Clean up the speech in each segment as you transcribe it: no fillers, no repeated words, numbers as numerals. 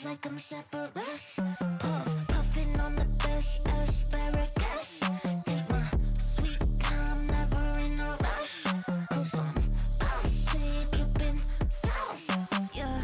like I'm separate. Puffing on the best asparagus. Take my sweet time, never in a rush. Cause I'm bossy, dripping sauce. Yeah.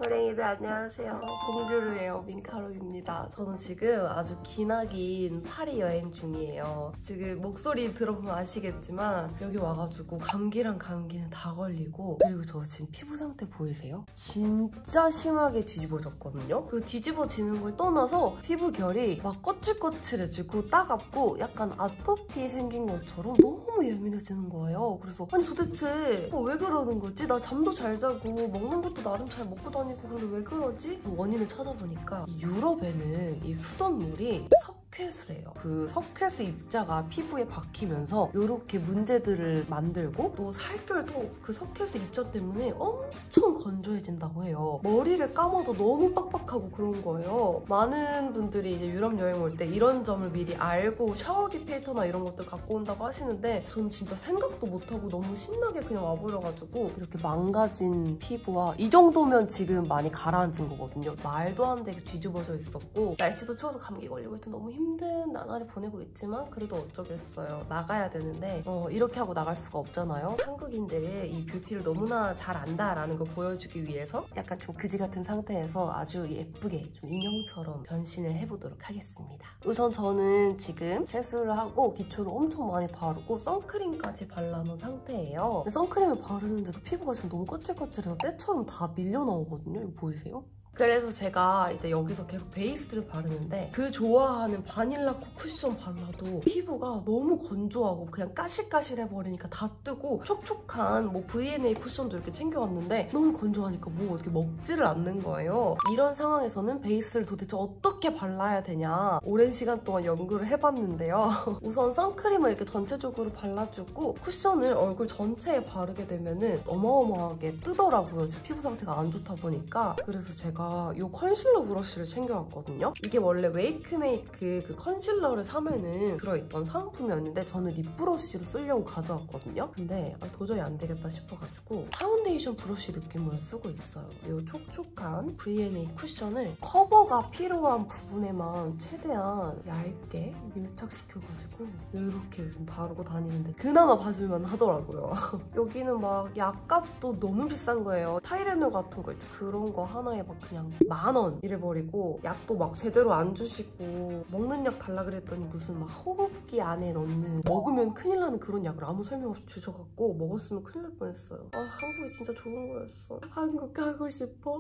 호랭이들 안녕하세요. 봉주르예요. 민카롱입니다. 저는 지금 아주 기나긴 파리 여행 중이에요. 지금 목소리 들어보면 아시겠지만 여기 와가지고 감기랑 감기는 다 걸리고, 그리고 저 지금 피부 상태 보이세요? 진짜 심하게 뒤집어졌거든요. 그 뒤집어지는 걸 떠나서 피부 결이 막 거칠거칠해지고 따갑고 약간 아토피 생긴 것처럼 너무 예민해지는 거예요. 그래서 아니 도대체 왜 그러는 거지? 나 잠도 잘 자고 먹는 것도 나름 잘 먹고 다니고 근데 왜 그러지? 원인을 찾아보니까 유럽에는 이 수돗물이 석회수래요. 그 석회수 입자가 피부에 박히면서 이렇게 문제들을 만들고, 또 살결도 그 석회수 입자 때문에 엄청 건조해진다고 해요. 머리를 감아도 너무 빡빡하고 그런 거예요. 많은 분들이 이제 유럽 여행 올 때 이런 점을 미리 알고 샤워기 필터나 이런 것들 갖고 온다고 하시는데, 저는 진짜 생각도 못하고 너무 신나게 그냥 와버려가지고 이렇게 망가진 피부와, 이 정도면 지금 많이 가라앉은 거거든요. 말도 안 되게 뒤집어져 있었고, 날씨도 추워서 감기 걸리고 해서 너무 힘든 나날을 보내고 있지만 그래도 어쩌겠어요. 나가야 되는데 이렇게 하고 나갈 수가 없잖아요. 한국인들이 이 뷰티를 너무나 잘 안다라는 걸 보여주기 위해서 약간 좀 그지 같은 상태에서 아주 예쁘게 좀 인형처럼 변신을 해보도록 하겠습니다. 우선 저는 지금 세수를 하고 기초를 엄청 많이 바르고 선크림까지 발라놓은 상태예요. 선크림을 바르는데도 피부가 지금 너무 거칠거칠해서 때처럼 다 밀려 나오거든요. 이거 보이세요? 그래서 제가 이제 여기서 계속 베이스를 바르는데, 그 좋아하는 바닐라 쿠션 발라도 피부가 너무 건조하고 그냥 까실까실해버리니까 다 뜨고, 촉촉한 뭐 V&A 쿠션도 이렇게 챙겨왔는데 너무 건조하니까 뭐 어떻게 먹지를 않는 거예요. 이런 상황에서는 베이스를 도대체 어떻게 발라야 되냐 오랜 시간 동안 연구를 해봤는데요. 우선 선크림을 이렇게 전체적으로 발라주고 쿠션을 얼굴 전체에 바르게 되면은 어마어마하게 뜨더라고요. 제 피부 상태가 안 좋다 보니까. 그래서 제가 이 컨실러 브러쉬를 챙겨왔거든요. 이게 원래 웨이크메이크 그 컨실러를 사면은 들어있던 사은품이었는데 저는 립 브러쉬로 쓰려고 가져왔거든요. 근데 도저히 안 되겠다 싶어가지고 파운데이션 브러쉬 느낌으로 쓰고 있어요. 이 촉촉한 V&A 쿠션을 커버가 필요한 부분에만 최대한 얇게 밀착시켜가지고 이렇게 좀 바르고 다니는데 그나마 봐줄만 하더라고요. 여기는 막 약값도 너무 비싼 거예요. 타이레놀 같은 거 있죠. 그런 거 하나에 막 그냥 10,000원 이래버리고, 약도 막 제대로 안 주시고, 먹는 약 달라 그랬더니 무슨 막 호흡기 안에 넣는 먹으면 큰일 나는 그런 약을 아무 설명 없이 주셔갖고 먹었으면 큰일 날 뻔했어요. 한국이 진짜 좋은 거였어. 한국 가고 싶어.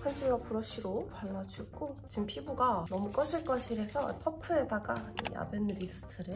컨실러 브러쉬로 발라주고, 지금 피부가 너무 거실거실해서 퍼프에다가 이 아벤리스트를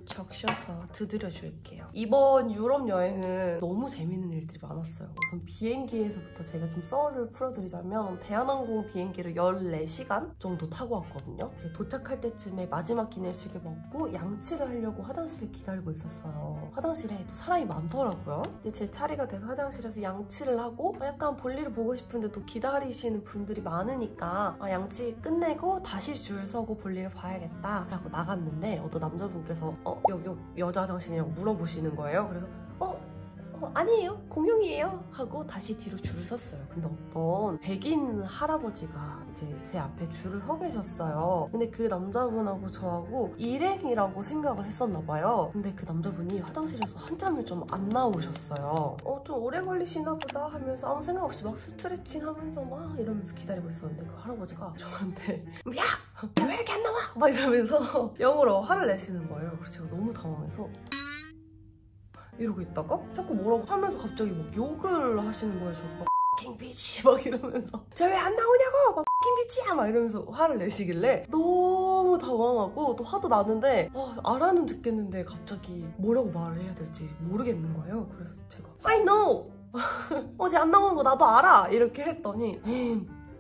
적셔서 두드려줄게요. 이번 유럽 여행은 너무 재밌는 일들이 많았어요. 우선 비행기에서부터 제가 좀 썰을 풀어드리자면, 대한항공 비행기를 14시간 정도 타고 왔거든요. 이제 도착할 때쯤에 마지막 기내식을 먹고 양치를 하려고 화장실에 기다리고 있었어요. 화장실에 또 사람이 많더라고요. 이제 제 차례가 돼서 화장실에서 양치를 하고 약간 볼일을 보고 싶은데 또 기다리시는 분들이 많으니까 양치 끝내고 다시 줄 서고 볼일을 봐야겠다 라고 나갔는데, 어떤 남자분께서 여기 여자 화장실이냐고 물어보시는 거예요. 그래서 아니에요, 공용이에요 하고 다시 뒤로 줄을 섰어요. 근데 어떤 백인 할아버지가 이제 제 앞에 줄을 서 계셨어요. 근데 그 남자분하고 저하고 일행이라고 생각을 했었나 봐요. 근데 그 남자분이 화장실에서 한참을 좀 안 나오셨어요. 좀 오래 걸리시나 보다 하면서 아무 생각 없이 막 스트레칭 하면서 막 이러면서 기다리고 있었는데, 그 할아버지가 저한테 야! 왜 이렇게 안 나와? 막 이러면서 영어로 화를 내시는 거예요. 그래서 제가 너무 당황해서 이러고 있다가 자꾸 뭐라고 하면서 갑자기 막 욕을 하시는 거예요. 저도 막 F***ing bitch 막 이러면서 저 왜 안 나오냐고! 막 F***ing bitch야! 막 이러면서 화를 내시길래 너무 당황하고 또 화도 나는데 알아는 듣겠는데 갑자기 뭐라고 말을 해야 될지 모르겠는 거예요. 그래서 제가 I know! 어제 안 나오는 거 나도 알아! 이렇게 했더니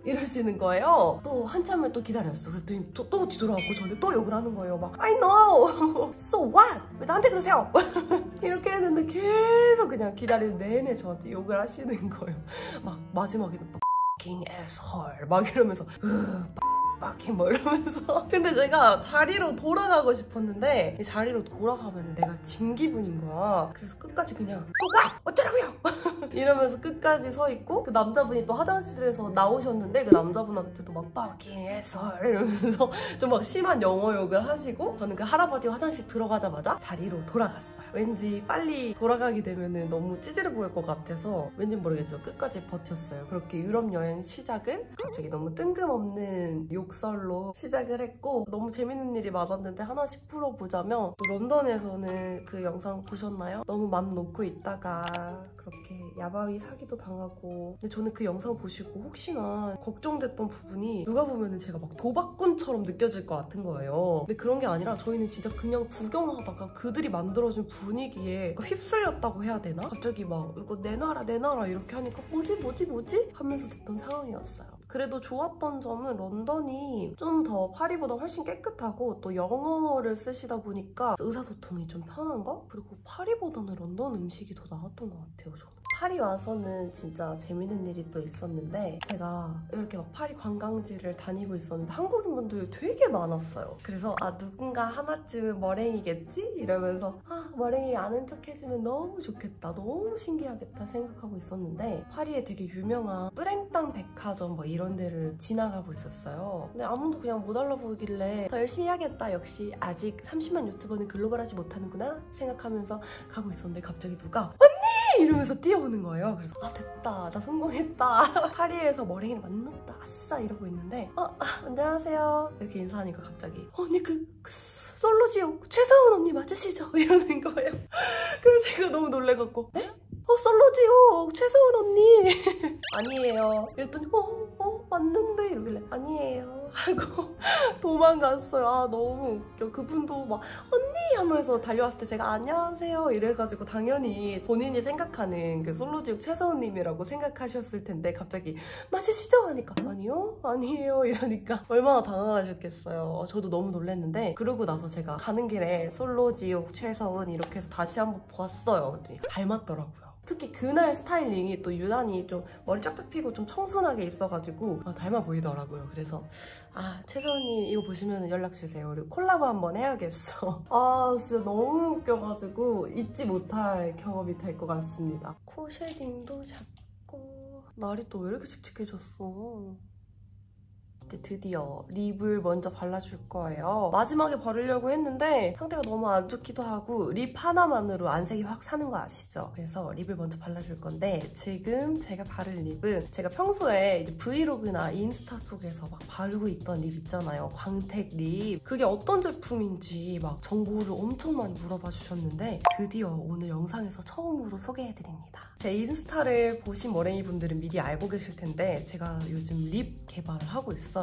이러시는 거예요. 또 한참을 또 기다렸어. 그랬더니 또 뒤돌아왔고 저한테 또 욕을 하는 거예요. 막 I know! So what? 왜 나한테 그러세요? 이렇게 했는데 계속 그냥 기다리는 내내 저한테 욕을 하시는 거예요. 막 마지막에는 막 F***ing asshole 막 이러면서 빡킹 뭐 이러면서. 근데 제가 자리로 돌아가고 싶었는데 자리로 돌아가면 내가 진 기분인 거야. 그래서 끝까지 그냥 what? 어쩌라고요? 이러면서 끝까지 서 있고 그 남자분이 또 화장실에서 나오셨는데 그 남자분한테도 막 파킹해서 이러면서 좀 막 심한 영어 욕을 하시고 저는 그 할아버지 화장실 들어가자마자 자리로 돌아갔어요. 왠지 빨리 돌아가게 되면은 너무 찌질해 보일 것 같아서 왠지 모르겠지만 끝까지 버텼어요. 그렇게 유럽 여행 시작을 갑자기 너무 뜬금없는 욕설로 시작을 했고 너무 재밌는 일이 많았는데 하나씩 풀어보자면 런던에서는 그 영상 보셨나요? 너무 맘 놓고 있다가 그렇게 야바위 사기도 당하고 근데 저는 그 영상 보시고 혹시나 걱정됐던 부분이 누가 보면은 제가 막 도박꾼처럼 느껴질 것 같은 거예요. 근데 그런 게 아니라 저희는 진짜 그냥 구경하다가 그들이 만들어준 분위기에 휩쓸렸다고 해야 되나? 갑자기 막 이거 내놔라 이렇게 하니까 뭐지 하면서 됐던 상황이었어요. 그래도 좋았던 점은 런던이 좀 더 파리보다 훨씬 깨끗하고 또 영어를 쓰시다 보니까 의사소통이 좀 편한 거? 그리고 파리보다는 런던 음식이 더 나았던 것 같아요, 저는. 파리 와서는 진짜 재밌는 일이 또 있었는데 제가 이렇게 막 파리 관광지를 다니고 있었는데 한국인분들이 되게 많았어요. 그래서 아 누군가 하나쯤은 머랭이겠지? 이러면서 아 머랭이 아는 척 해주면 너무 좋겠다, 너무 신기하겠다 생각하고 있었는데 파리에 되게 유명한 뿌랭땅 백화점 뭐 이런 데를 지나가고 있었어요. 근데 아무도 그냥 못 알아보길래 더 열심히 해야겠다, 역시 아직 30만 유튜버는 글로벌하지 못하는구나 생각하면서 가고 있었는데 갑자기 누가 이러면서 뛰어오는 거예요. 그래서 아 됐다, 나 성공했다. 파리에서 머랭이를 만났다, 아싸 이러고 있는데 안녕하세요 이렇게 인사하니까 갑자기 언니 그 솔로지옥 최서은 언니 맞으시죠? 이러는 거예요. 그래서 제가 너무 놀래갖고 네? 솔로지옥 최서은 언니 아니에요 이랬더니 맞는데 이러길래 아니에요 하고 도망갔어요. 아 너무 웃겨. 그분도 막 언니 하면서 달려왔을 때 제가 안녕하세요 이래가지고 당연히 본인이 생각하는 그 솔로지옥 최서은님이라고 생각하셨을 텐데 갑자기 맞으시죠? 하니까 아니에요 이러니까 얼마나 당황하셨겠어요. 저도 너무 놀랐는데 그러고 나서 제가 가는 길에 솔로지옥 최서은 이렇게 해서 다시 한번 봤어요. 닮았더라고요. 특히 그날 스타일링이 또 유난히 좀 머리 쫙쫙 피고 좀 청순하게 있어가지고 닮아 보이더라고요. 그래서 아 최서은님 이거 보시면 연락주세요. 그리고 콜라보 한번 해야겠어. 아 진짜 너무 웃겨가지고 잊지 못할 경험이 될 것 같습니다. 코 쉐딩도 잡고 날이 또 왜 이렇게 칙칙해졌어. 이제 드디어 립을 먼저 발라줄 거예요. 마지막에 바르려고 했는데 상태가 너무 안 좋기도 하고 립 하나만으로 안색이 확 사는 거 아시죠? 그래서 립을 먼저 발라줄 건데 지금 제가 바를 립은 제가 평소에 이제 브이로그나 인스타 속에서 막 바르고 있던 립 있잖아요. 광택 립. 그게 어떤 제품인지 막 정보를 엄청 많이 물어봐 주셨는데 드디어 오늘 영상에서 처음으로 소개해드립니다. 제 인스타를 보신 머랭이 분들은 미리 알고 계실 텐데 제가 요즘 립 개발을 하고 있어요.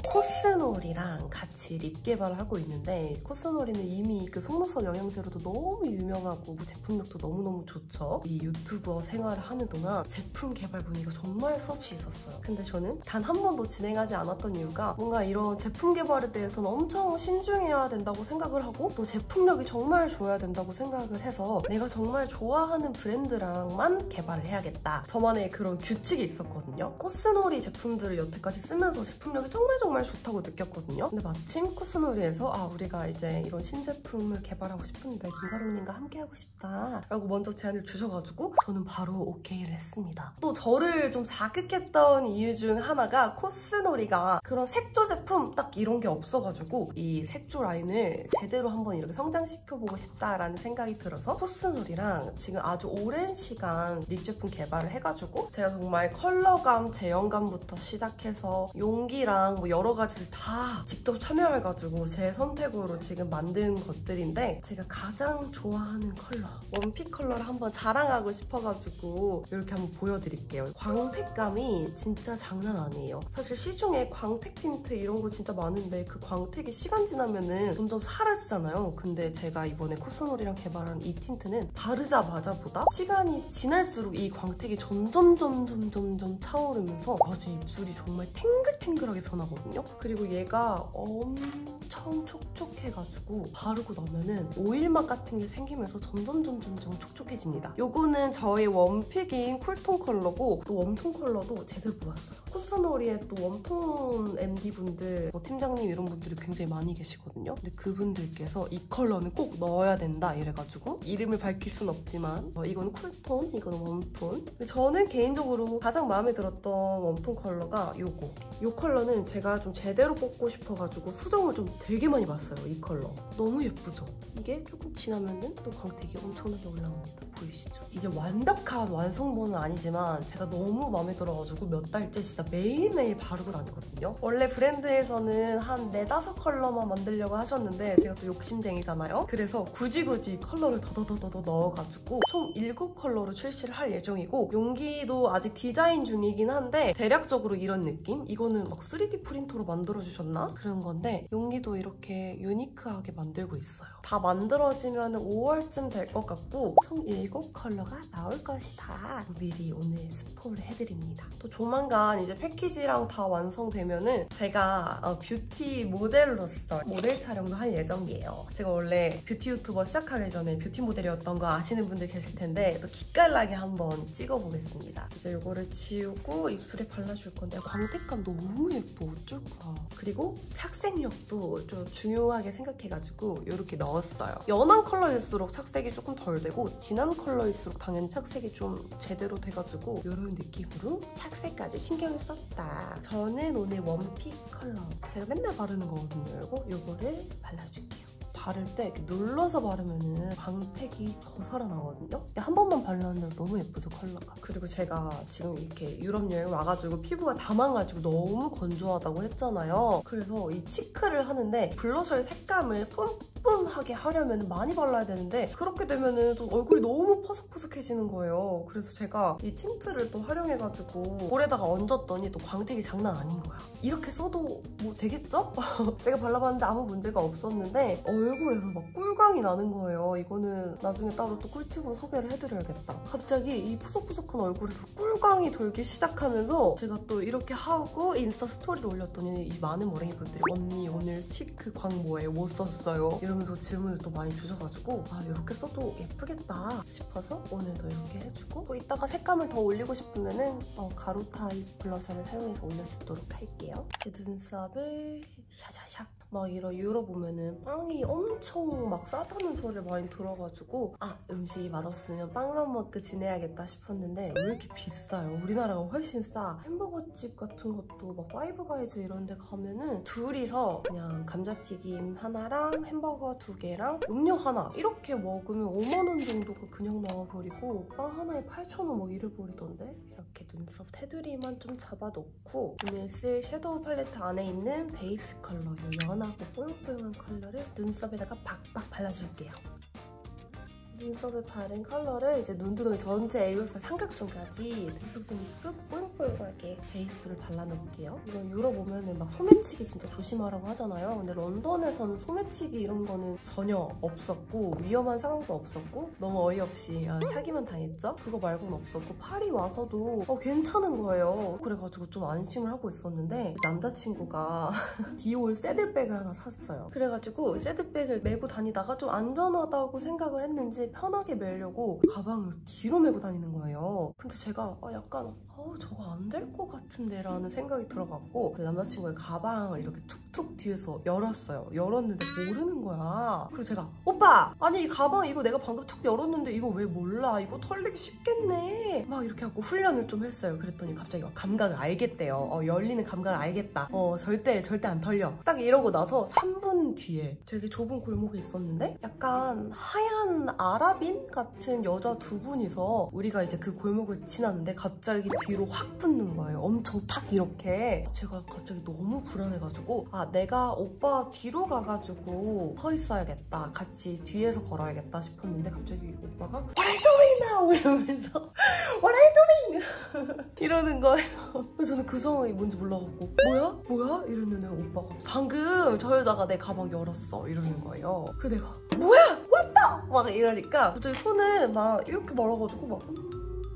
코스놀이랑 같이 립 개발을 하고 있는데 코스놀이는 이미 그 속눈썹 영양제로도 너무 유명하고 제품력도 너무너무 좋죠. 이 유튜버 생활을 하는 동안 제품 개발 분위기가 정말 수없이 있었어요. 근데 저는 단 한 번도 진행하지 않았던 이유가 뭔가 이런 제품 개발에 대해서는 엄청 신중해야 된다고 생각을 하고 또 제품력이 정말 좋아야 된다고 생각을 해서 내가 정말 좋아하는 브랜드랑만 개발을 해야겠다. 저만의 그런 규칙이 있었거든요. 코스놀이 제품들을 여태까지 쓰면서 제품력이 정말 좋다고 느꼈거든요. 근데 마침 코스놀이에서 아 우리가 이제 이런 신제품을 개발하고 싶은데 김가루님과 함께하고 싶다 라고 먼저 제안을 주셔가지고 저는 바로 오케이를 했습니다. 또 저를 좀 자극했던 이유 중 하나가 코스놀이가 그런 색조 제품 딱 이런 게 없어가지고 이 색조 라인을 제대로 한번 이렇게 성장시켜보고 싶다라는 생각이 들어서 코스놀이랑 지금 아주 오랜 시간 립 제품 개발을 해가지고 제가 정말 컬러감, 제형감부터 시작해서 용기랑 뭐 여러 가지를 다 직접 참여해가지고 제 선택으로 지금 만든 것들인데 제가 가장 좋아하는 컬러 원픽 컬러를 한번 자랑하고 싶어가지고 이렇게 한번 보여드릴게요. 광택감이 진짜 장난 아니에요. 사실 시중에 광택 틴트 이런 거 진짜 많은데 그 광택이 시간 지나면은 점점 사라지잖아요. 근데 제가 이번에 코스놀이랑 개발한 이 틴트는 바르자마자보다 시간이 지날수록 이 광택이 점점 차오르면서 아주 입술이 정말 탱글탱글하게 변하거든요. 그리고 얘가 엄청 촉촉해가지고 바르고 나면은 오일막 같은 게 생기면서 점점 촉촉해집니다. 요거는 저의 웜픽인 쿨톤 컬러고 또 웜톤 컬러도 제대로 뽑았어요. 코스놀이에 또 웜톤 MD분들, 팀장님 이런 분들이 굉장히 많이 계시거든요. 근데 그분들께서 이 컬러는 꼭 넣어야 된다 이래가지고 이름을 밝힐 순 없지만 이거는 쿨톤, 이거는 웜톤. 저는 개인적으로 가장 마음에 들었던 웜톤 컬러가 요거. 요 컬러는 제가 좀 제대로 뽑고 싶어가지고 수정을 좀 되게 많이 봤어요. 이 컬러. 너무 예쁘죠? 이게 조금 지나면은 또 광택이 엄청나게 올라옵니다. 보이시죠? 이제 완벽한 완성본은 아니지만 제가 너무 마음에 들어가지고 몇 달째 진짜 매일매일 바르고 다니거든요. 원래 브랜드에서는 한 4-5 컬러만 만들려고 하셨는데 제가 또 욕심쟁이잖아요. 그래서 굳이 컬러를 더더더더 넣어가지고 총 7컬러로 출시를 할 예정이고 용기도 아직 디자인 중이긴 한데 대략적으로 이런 느낌? 이거는 막 3D 프린터로 만들어주셨나? 그런 건데 용기도 이렇게 유니크하게 만들고 있어요. 다 만들어지면 5월쯤 될 것 같고 총 7컬러가 나올 것이다. 미리 오늘 스포를 해드립니다. 또 조만간 이제 패키지랑 다 완성되면은 제가 뷰티 모델로서 모델 촬영도 할 예정이에요. 제가 원래 뷰티 유튜버 시작하기 전에 뷰티 모델이었던 거 아시는 분들 계실 텐데 또 기깔나게 한번 찍어보겠습니다. 이제 이거를 지우고 입술에 발라줄 건데 광택감 너무 예뻐. 어쩔 거야. 그리고 착색력도 좀 중요하게 생각해가지고 이렇게 넣었어요. 연한 컬러일수록 착색이 조금 덜 되고 진한 컬러일수록 당연히 착색이 좀 제대로 돼가지고 이런 느낌으로 착색까지 신경을 썼다. 저는 오늘 웜픽 컬러 제가 맨날 바르는 거거든요. 요거를 발라줄게요. 바를 때 이렇게 눌러서 바르면은 광택이 더 살아나거든요. 한 번만 발랐는데 너무 예쁘죠, 컬러가. 그리고 제가 지금 이렇게 유럽 여행 와가지고 피부가 다 망가지고 너무 건조하다고 했잖아요. 그래서 이 치크를 하는데 블러셔의 색감을 뿜뿜하게 하려면 많이 발라야 되는데 그렇게 되면은 또 얼굴이 너무 퍼석퍼석해지는 거예요. 그래서 제가 이 틴트를 또 활용해가지고 볼에다가 얹었더니 또 광택이 장난 아닌 거야. 이렇게 써도 뭐 되겠죠? 제가 발라봤는데 아무 문제가 없었는데 얼굴에서 막 꿀광이 나는 거예요. 이거는 나중에 따로 또 꿀팁으로 소개를 해드려야겠다. 갑자기 이 푸석푸석한 얼굴에서 꿀광이 돌기 시작하면서 제가 또 이렇게 하고 인스타 스토리를 올렸더니 이 많은 머랭이 분들이 언니 오늘 치크 광 뭐예요? 못 썼어요? 이러면서 질문을 또 많이 주셔가지고 아 이렇게 써도 예쁘겠다 싶어서 오늘도 이렇게 해주고 또 이따가 색감을 더 올리고 싶으면은 가루 타입 블러셔를 사용해서 올려주도록 할게요. 제 눈썹을 샤샤샥 막 이런 유럽 보면은 빵이 엄청 막 싸다는 소리를 많이 들어가지고 아 음식이 맛없으면 빵만 먹고 지내야겠다 싶었는데 왜 이렇게 비싸요? 우리나라가 훨씬 싸. 햄버거집 같은 것도 막 파이브가이즈 이런 데 가면은 둘이서 그냥 감자튀김 하나랑 햄버거 2개랑 음료 하나 이렇게 먹으면 5만 원 정도가 그냥 나와버리고 빵 하나에 8,000원 막 이래버리던데? 이렇게 눈썹 테두리만 좀 잡아놓고 오늘 쓸 섀도우 팔레트 안에 있는 베이스 컬러 연하고 뽀용뽀용한 컬러를 눈썹에다가 박박 발라줄게요. 눈썹에 바른 컬러를 이제 눈두덩이 전체 엘리오살 삼각존까지 듬뿍듬뿍 뽀용뽀용하게 베이스를 발라놓을게요. 이건 유럽 오면은 막 소매치기 진짜 조심하라고 하잖아요. 근데 런던에서는 소매치기 이런 거는 전혀 없었고 위험한 상황도 없었고 너무 어이없이 사기만 당했죠? 그거 말고는 없었고 파리 와서도 괜찮은 거예요. 그래가지고 좀 안심을 하고 있었는데 남자친구가 디올 새들백을 하나 샀어요. 그래가지고 새들백을 메고 다니다가 좀 안전하다고 생각을 했는지 편하게 메려고 가방을 뒤로 메고 다니는 거예요. 근데 제가 약간 저거 안 될 것 같은데 라는 생각이 들어갖고 그 남자친구의 가방을 이렇게 툭툭 뒤에서 열었어요. 열었는데 모르는 거야. 그리고 제가 오빠! 아니 이 가방 이거 내가 방금 툭 열었는데 이거 왜 몰라? 이거 털리기 쉽겠네. 막 이렇게 하고 훈련을 좀 했어요. 그랬더니 갑자기 막 감각을 알겠대요. 열리는 감각을 알겠다. 절대 안 털려. 딱 이러고 나서 3분 뒤에 되게 좁은 골목에 있었는데 약간 하얀 아랍인 같은 여자 2분이서 우리가 이제 그 골목을 지났는데 갑자기 뒤로 확 붙는 거예요. 엄청 탁 이렇게. 제가 갑자기 너무 불안해가지고 내가 오빠 뒤로 가가지고 서 있어야겠다. 같이 뒤에서 걸어야겠다 싶었는데 갑자기 오빠가 What are you doing now? 이러면서 What are you doing? 이러는 거예요. 그래서 저는 그 상황이 뭔지 몰라갖고 뭐야? 이랬는데 오빠가 방금 저 여자가 내 가방 열었어 이러는 거예요. 그래서 내가 뭐야? 왔다! 막 이러니까 갑자기 손을 막 이렇게 말아가지고 막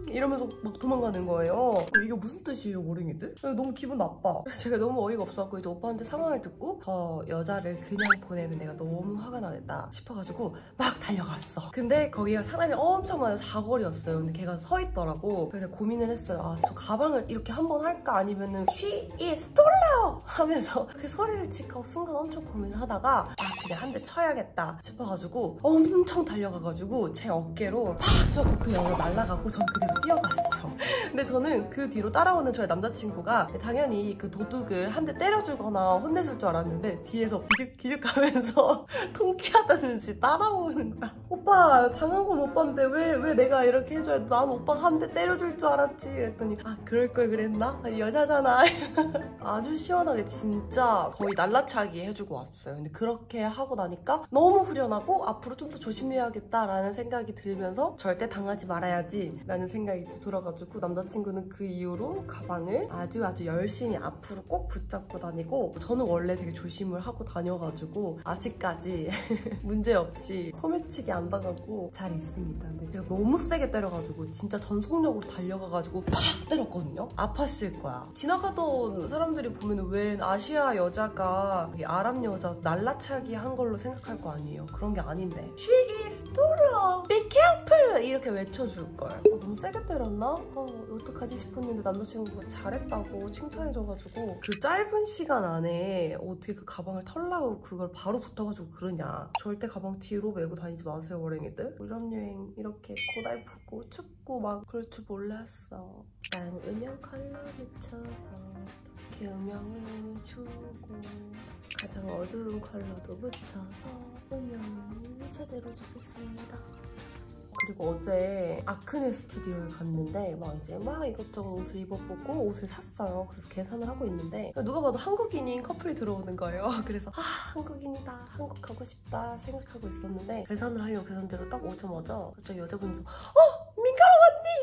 이러면서 막 도망가는 거예요. 이게 무슨 뜻이에요, 머랭이들? 너무 기분 나빠. 그래서 제가 너무 어이가 없어갖고 이제 오빠한테 상황을 듣고 저 여자를 그냥 보내면 내가 너무 화가 나겠다 싶어가지고 막 달려갔어. 근데 거기가 사람이 엄청 많아요. 사거리였어요. 근데 걔가 서 있더라고. 그래서 고민을 했어요. 아, 저 가방을 이렇게 한번 할까? 아니면은 She is stolen! 하면서 그 소리를 칠까 순간 엄청 고민을 하다가 아, 그냥 한 대 쳐야겠다 싶어가지고 엄청 달려가가지고 제 어깨로 팍 쳐고 그 여자 날아가고 전 그대로 뛰어갔어요. 근데 저는 그 뒤로 따라오는 저의 남자친구가 당연히 그 도둑을 한 대 때려주거나 혼내줄 줄 알았는데 뒤에서 기죽기죽하면서 통쾌하다는 듯이 따라오는 거야. 오빠 당한 건 오빠인데 왜 내가 이렇게 해줘야 돼? 난 오빠가 한 대 때려줄 줄 알았지. 그랬더니 아 그럴 걸 그랬나? 여자잖아. 아주 시원하게 진짜 거의 날라차기 해주고 왔어요. 근데 그렇게 하고 나니까 너무 후련하고 앞으로 좀 더 조심해야겠다라는 생각이 들면서 절대 당하지 말아야지 라는 생각이 또 들어가지고 남자친구는 그 이후로 가방을 아주 열심히 앞으로 꼭 붙잡고 다니고 저는 원래 되게 조심을 하고 다녀가지고 아직까지 문제없이 소매치기 안 당하고 잘 있습니다. 근데 제가 너무 세게 때려가지고 진짜 전속력으로 달려가가지고 팍 때렸거든요? 아팠을 거야. 지나가던 사람들이 보면 왜 아시아 여자가 아랍 여자 날라차기 한 걸로 생각할 거 아니에요. 그런 게 아닌데 She is stolen! Be careful! 이렇게 외쳐줄걸. 너무 세게 때렸나? 어떡하지 싶었는데 남자친구가 잘했다고 칭찬해줘가지고 그 짧은 시간 안에 어떻게 그 가방을 털라고 그걸 바로 붙어가지고 그러냐. 절대 가방 뒤로 메고 다니지 마세요, 머랭이들. 유럽여행 이렇게 고달프고 춥고 막 그럴 줄 몰랐어. 난 음영 컬러 묻혀서 이렇게 음영을 주고 가장 어두운 컬러도 묻혀서 음영을 제대로 주겠습니다. 그리고 어제 아크네 스튜디오에 갔는데 막 이것저것 옷을 입어보고 옷을 샀어요. 그래서 계산을 하고 있는데 누가 봐도 한국인인 커플이 들어오는 거예요. 그래서 아 한국인이다, 한국 가고 싶다 생각하고 있었는데 계산을 하려고 계산대로 딱 오자마자 갑자기 여자분이서 민가로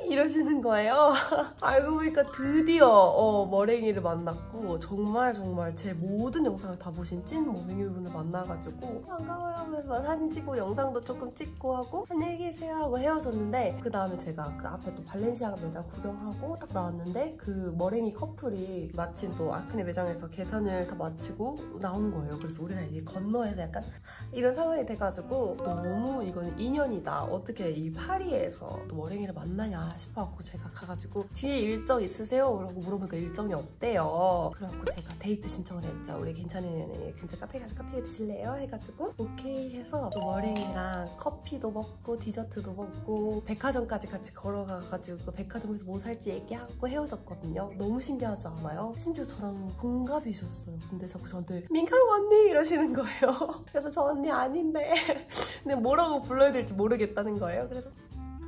언니! 이러시는 거예요. 알고 보니까 드디어 머랭이를 만났고 정말 제 모든 영상을 다 보신 찐 머랭이분을 만나가지고 반가워요 하면서 사진 찍고 영상도 조금 찍고 하고 안녕히 계세요 하고 헤어졌는데 그 다음에 제가 그 앞에 또 발렌시아가 매장 구경하고 딱 나왔는데 그 머랭이 커플이 마침 또 아크네 매장에서 계산을 다 마치고 나온 거예요. 그래서 우리가 이제 건너에서 약간 이런 상황이 돼가지고 너무 이거는 인연이다. 어떻게 이 파리에서 또 머랭이를 만나냐 싶어갖고 제가 가가지고 뒤에 일정 있으세요? 라고 물어보니까 일정이 없대요. 그래갖고 제가 데이트 신청을 했죠. 우리 괜찮으면 근처 카페 가서 커피 드실래요? 해가지고 오케이 해서 또 머랭이랑 커피도 먹고 디저트도 먹고 백화점까지 같이 걸어가가지고 백화점에서 뭐 살지 얘기하고 헤어졌거든요. 너무 신기하지 않아요? 심지어 저랑 동갑이셨어요. 근데 자꾸 저한테 민가루 언니 이러시는 거예요. 그래서 저 언니 아닌데 근데 뭐라고 불러야 될지 모르겠다는 거예요. 그래서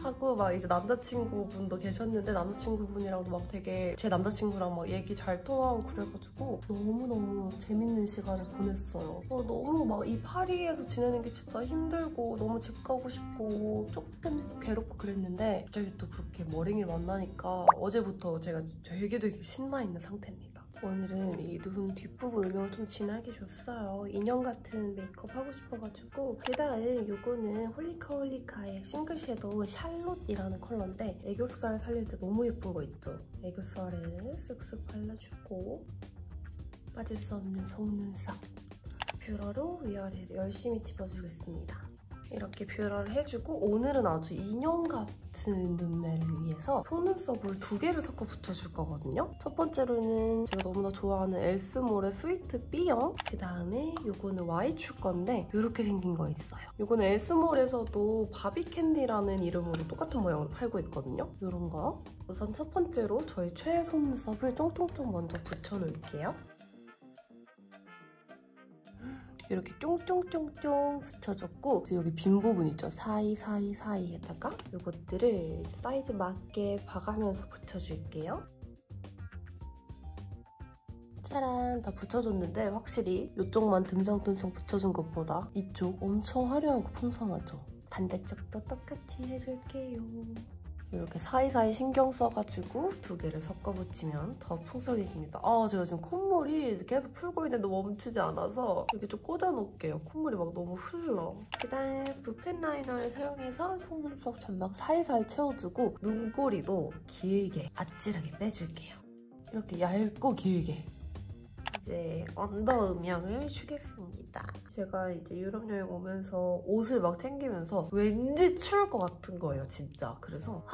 하고 막 이제 남자친구분도 계셨는데 남자친구분이랑도 막 되게 제 남자친구랑 막 얘기 잘 통하고 그래가지고 너무너무 재밌는 시간을 보냈어요. 너무 막 이 파리에서 지내는 게 진짜 힘들고 너무 집 가고 싶고 조금 괴롭고 그랬는데 갑자기 또 그렇게 머랭이를 만나니까 어제부터 제가 되게 신나 있는 상태입니다. 오늘은 이 눈 뒷부분 음영을 좀 진하게 줬어요. 인형 같은 메이크업 하고 싶어가지고 그 다음 요거는 홀리카홀리카의 싱글 섀도우 샬롯이라는 컬러인데 애교살 살릴 때 너무 예쁜 거 있죠? 애교살에 쓱쓱 발라주고 빠질 수 없는 속눈썹 뷰러로 위아래를 열심히 짚어주겠습니다. 이렇게 뷰러를 해주고 오늘은 아주 인형 같은 눈매를 위해서 속눈썹을 2개를 섞어 붙여줄 거거든요. 첫 번째로는 제가 너무나 좋아하는 엘스몰의 스위트 B형, 그 다음에 요거는 Y추 건데 이렇게 생긴 거 있어요. 요거는 엘스몰에서도 바비캔디라는 이름으로 똑같은 모양으로 팔고 있거든요. 이런 거. 우선 첫 번째로 저의 최애 속눈썹을 쫑쫑쫑 먼저 붙여놓을게요. 이렇게 쫑쫑쫑쫑 붙여줬고 여기 빈 부분 있죠? 사이에다가 이것들을 사이즈 맞게 봐가면서 붙여줄게요. 짜란! 다 붙여줬는데 확실히 이쪽만 듬성듬성 붙여준 것보다 이쪽 엄청 화려하고 풍성하죠? 반대쪽도 똑같이 해줄게요. 이렇게 사이사이 신경 써가지고 두 개를 섞어 붙이면 더 풍성해집니다. 제가 지금 콧물이 계속 풀고 있는데 멈추지 않아서 이렇게 좀 꽂아놓을게요. 콧물이 막 너무 흘러. 그다음 붓펜 라이너를 사용해서 속눈썹 점막 사이사이 채워주고 눈꼬리도 길게 아찔하게 빼줄게요. 이렇게 얇고 길게. 이제 언더 음영을 주겠습니다. 제가 이제 유럽 여행 오면서 옷을 막 챙기면서 왠지 추울 것 같은 거예요, 진짜. 그래서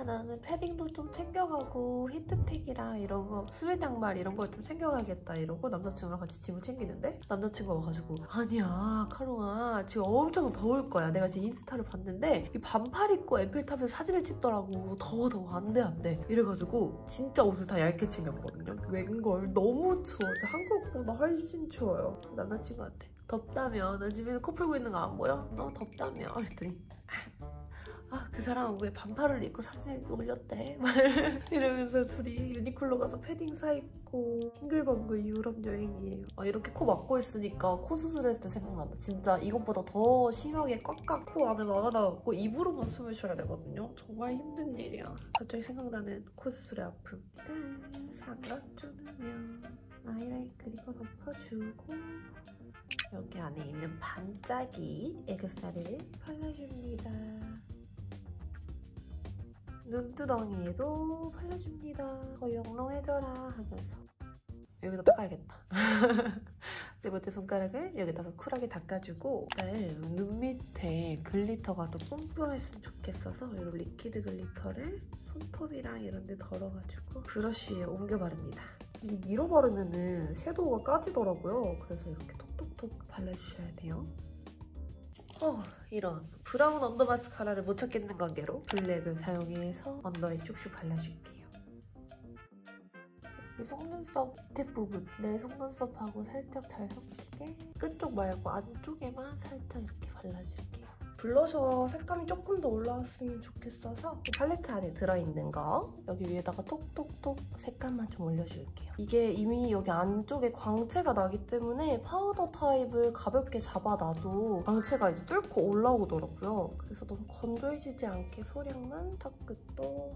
나는 패딩도 좀 챙겨가고 히트텍이랑 이런 거, 수면 양말 이런 걸 좀 챙겨가야겠다 이러고 남자친구랑 같이 짐을 챙기는데 남자친구가 와가지고 아니야, 카롱아, 지금 엄청 더울 거야. 내가 지금 인스타를 봤는데 이 반팔 입고 에펠 타면서 사진을 찍더라고. 더워 안 돼. 이래가지고 진짜 옷을 다 얇게 챙겼거든요. 웬걸 너무 추워. 한국보다 훨씬 추워요. 남자친구한테 덥다며, 나 집에서 코 풀고 있는 거 안 보여? 덥다며. 그랬더니 그 사람은 왜 반팔을 입고 사진을 올렸대? 이러면서 둘이 유니클로 가서 패딩 사입고 싱글벙글 유럽 여행이에요. 이렇게 코 막고 있으니까 코 수술했을 때 생각난다. 진짜 이것보다 더 심하게 꽉꽉 코 안에 막아놔갖고 입으로만 숨을 쉬어야 되거든요. 정말 힘든 일이야. 갑자기 생각나는 코 수술의 아픔. 사각존으면 아이라인 그리고 덮어주고 여기 안에 있는 반짝이 애교살을 발라줍니다. 눈두덩이에도 발라줍니다. 영롱해져라 하면서 여기다 닦아야겠다. 이제 손가락을 여기다가 쿨하게 닦아주고 눈 밑에 글리터가 더 뿜뿜했으면 좋겠어서 이런 리퀴드 글리터를 손톱이랑 이런 데 덜어가지고 브러쉬 위에 옮겨 바릅니다. 이 밀어 바르면은 섀도우가 까지더라고요. 그래서 이렇게 톡톡톡 발라주셔야 돼요. 이런 브라운 언더 마스카라를 못 찾겠는 관계로 블랙을 사용해서 언더에 쭉쭉 발라줄게요. 이 속눈썹 밑에 부분, 내 속눈썹하고 살짝 잘 섞이게 끝쪽 말고 안쪽에만 살짝 이렇게 발라줄게요. 블러셔 색감이 조금 더 올라왔으면 좋겠어서 팔레트 안에 들어있는 거 여기 위에다가 톡톡톡 색감만 좀 올려줄게요. 이게 이미 여기 안쪽에 광채가 나기 때문에 파우더 타입을 가볍게 잡아놔도 광채가 이제 뚫고 올라오더라고요. 그래서 너무 건조해지지 않게 소량만 턱끝도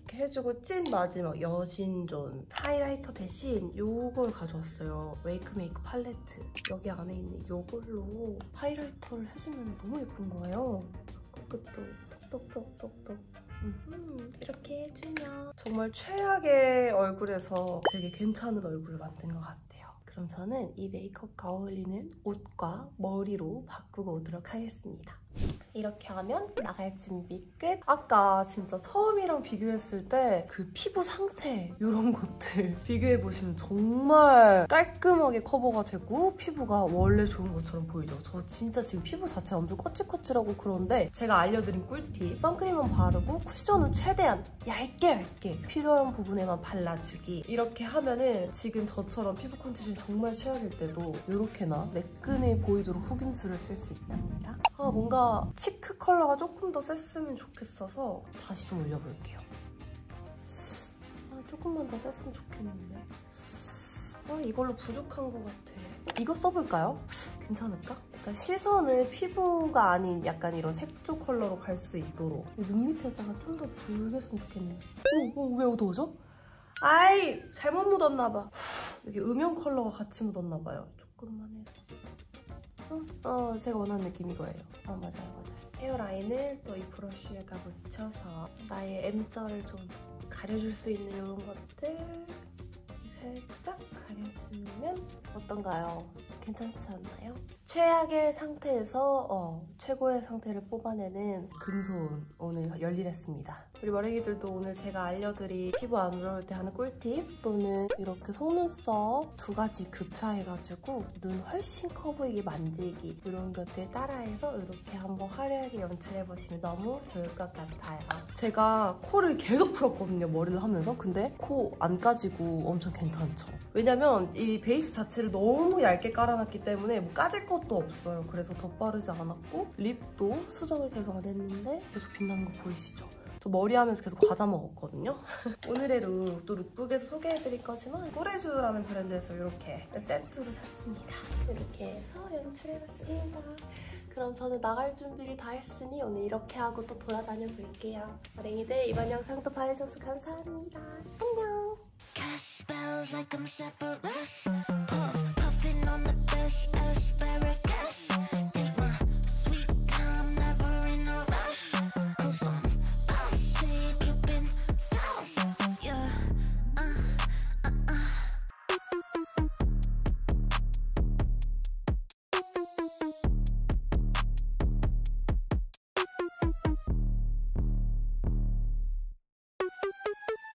이렇게 해주고 찐 마지막 여신존 하이라이터 대신 요걸 가져왔어요. 웨이크메이크 팔레트. 여기 안에 있는 요걸로 하이라이터를 해주면 너무 예쁜 거예요. 끝도 톡톡톡톡톡. 이렇게 해주면 정말 최악의 얼굴에서 되게 괜찮은 얼굴을 만든 것 같아요. 그럼 저는 이 메이크업과 어울리는 옷과 머리로 바꾸고 오도록 하겠습니다. 이렇게 하면 나갈 준비 끝! 아까 진짜 처음이랑 비교했을 때 그 피부 상태 이런 것들 비교해보시면 정말 깔끔하게 커버가 되고 피부가 원래 좋은 것처럼 보이죠? 저 진짜 지금 피부 자체가 엄청 거칠거칠하고 그런데 제가 알려드린 꿀팁 선크림만 바르고 쿠션은 최대한 얇게 필요한 부분에만 발라주기 이렇게 하면은 지금 저처럼 피부 컨디션이 정말 최악일 때도 이렇게나 매끈해 보이도록 속임수를 쓸 수 있답니다. 뭔가 치크 컬러가 조금 더 셌으면 좋겠어서 다시 좀 올려볼게요. 조금만 더 셌으면 좋겠는데 이걸로 부족한 것 같아. 이거 써볼까요? 괜찮을까? 약간 시선을 피부가 아닌 약간 이런 색조 컬러로 갈 수 있도록 눈 밑에다가 좀 더 붉겠으면 좋겠네. 왜 어두워져? 아이 잘못 묻었나봐. 여기 음영 컬러가 같이 묻었나봐요. 조금만 해서 제가 원하는 느낌 이거예요. 맞아요. 헤어라인을 또 이 브러쉬에다 묻혀서 나의 M자를 좀 가려줄 수 있는 이런 것들 살짝 가려주면 어떤가요? 괜찮지 않나요? 최악의 상태에서 최고의 상태를 뽑아내는 금손 오늘 열일했습니다. 우리 머랭이들도 오늘 제가 알려드린 피부 안 좋을 때 하는 꿀팁 또는 이렇게 속눈썹 두 가지 교차해가지고 눈 훨씬 커 보이게 만들기 이런 것들 따라해서 이렇게 한번 화려하게 연출해보시면 너무 좋을 것 같아요. 제가 코를 계속 풀었거든요, 머리를 하면서. 근데 코 안 까지고 엄청 괜찮죠? 왜냐면 이 베이스 자체를 너무 얇게 깔아놨기 때문에 뭐 까질 것도 없어요. 그래서 덧바르지 않았고 립도 수정을 계속 안 했는데 계속 빛나는 거 보이시죠? 저 머리하면서 계속 과자 먹었거든요. 오늘의 룩, 또 룩북에서 소개해드릴 거지만 꾸레쥬라는 브랜드에서 이렇게 세트로 샀습니다. 이렇게 해서 연출해봤습니다. 그럼 저는 나갈 준비를 다 했으니 오늘 이렇게 하고 또 돌아다녀 볼게요. 어랭이들 이번 영상도 봐주셔서 감사합니다. 안녕! Cast spells like I'm separate. Puffing on the best asparagus.